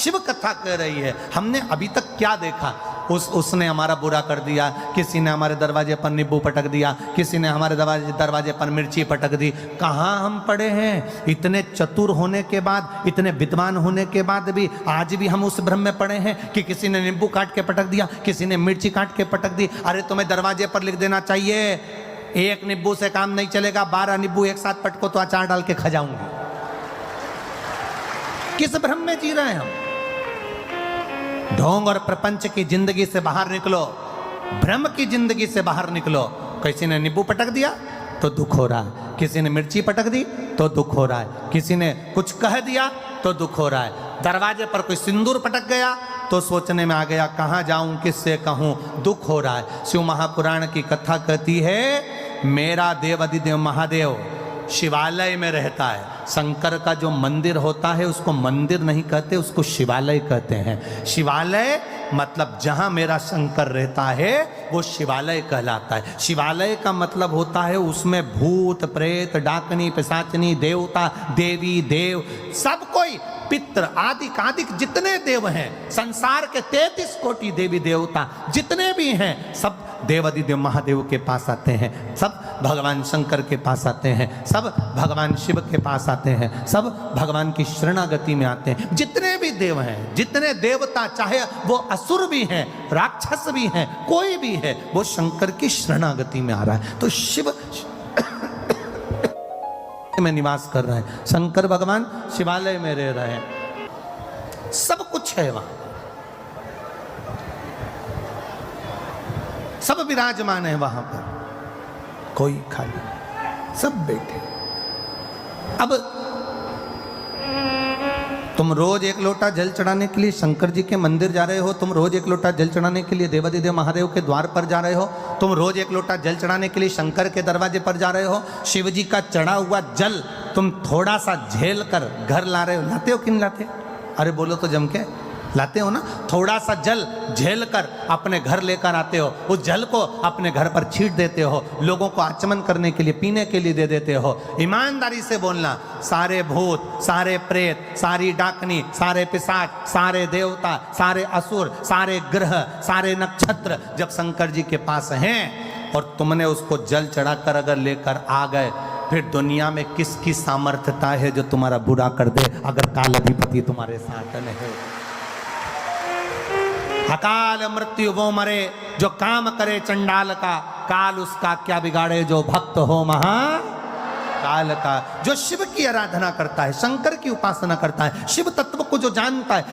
शिव कथा कह रही है। हमने अभी तक क्या देखा? उसने हमारा बुरा कर दिया, किसी ने हमारे दरवाजे पर नींबू पटक दिया, किसी ने हमारे दरवाजे पर मिर्ची पटक दी। कहाँ हम पड़े हैं? इतने चतुर होने के बाद, इतने विद्वान होने के बाद भी आज भी हम उस भ्रम में पड़े हैं कि किसी ने नींबू काट के पटक दिया, किसी ने मिर्ची काट के पटक दी। अरे तुम्हें दरवाजे पर लिख देना चाहिए, एक नींबू से काम नहीं चलेगा, 12 नींबू एक साथ पटको तो अचार डाल के खा जाऊंगी। किस भ्रम में जी रहे हैं हम? ढोंग और प्रपंच की जिंदगी से बाहर निकलो, भ्रम की जिंदगी से बाहर निकलो। किसी ने नींबू पटक दिया तो दुख हो रहा है, किसी ने मिर्ची पटक दी तो दुख हो रहा है, किसी ने कुछ कह दिया तो दुख हो रहा है, दरवाजे पर कोई सिंदूर पटक गया तो सोचने में आ गया कहाँ जाऊं, किससे कहूं, दुख हो रहा है। शिव महापुराण की कथा कहती है मेरा देव अधिदेव महादेव शिवालय में रहता है। शंकर का जो मंदिर होता है उसको मंदिर नहीं कहते, उसको शिवालय कहते हैं। शिवालय मतलब जहां मेरा शंकर रहता है वो शिवालय कहलाता है। शिवालय का मतलब होता है उसमें भूत प्रेत डाकनी पिशाचनी देवता देवी देव सब कोई, पितृ आदि आदि जितने देव हैं संसार के 33 कोटि देवी देवता जितने भी हैं सब देवादिदेव महादेव के पास आते हैं, सब भगवान शंकर के पास आते हैं, सब भगवान शिव के पास आते हैं, सब भगवान की शरणागति में आते हैं। जितने भी देव हैं, जितने देवता, चाहे वो असुर भी हैं, राक्षस भी हैं, कोई भी है, वो शंकर की शरणागति में आ रहा है। तो शिव में निवास कर रहे हैं, शंकर भगवान शिवालय में रह रहे हैं, सब कुछ है वहां, सब विराजमान है वहां पर, कोई खाली, सब बैठे। अब तुम रोज एक लोटा जल चढ़ाने के लिए शंकर जी के मंदिर जा रहे हो, तुम रोज एक लोटा जल चढ़ाने के लिए देवादिदेव महादेव के द्वार पर जा रहे हो, तुम रोज एक लोटा जल चढ़ाने के लिए शंकर के दरवाजे पर जा रहे हो। शिव जी का चढ़ा हुआ जल तुम थोड़ा सा झेल कर घर ला रहे हो, लाते हो कि नहीं लाते? अरे बोलो तो जम के, लाते हो ना? थोड़ा सा जल झेल कर अपने घर लेकर आते हो, उस जल को अपने घर पर छींट देते हो, लोगों को आचमन करने के लिए, पीने के लिए दे देते हो। ईमानदारी से बोलना, सारे भूत, सारे प्रेत, सारी डाकनी, सारे पिशाच, सारे देवता, सारे असुर, सारे ग्रह, सारे नक्षत्र जब शंकर जी के पास हैं और तुमने उसको जल चढ़ाकर अगर लेकर आ गए, फिर दुनिया में किसकी सामर्थ्यता है जो तुम्हारा बुरा कर दे अगर काल अधिपति तुम्हारे साथ नहीं? अकाल मृत्यु वो मरे जो काम करे चंडाल का, काल उसका क्या बिगाड़े जो भक्त हो महा काल का। जो शिव की आराधना करता है, शंकर की उपासना करता है, शिव तत्व को जो जानता है,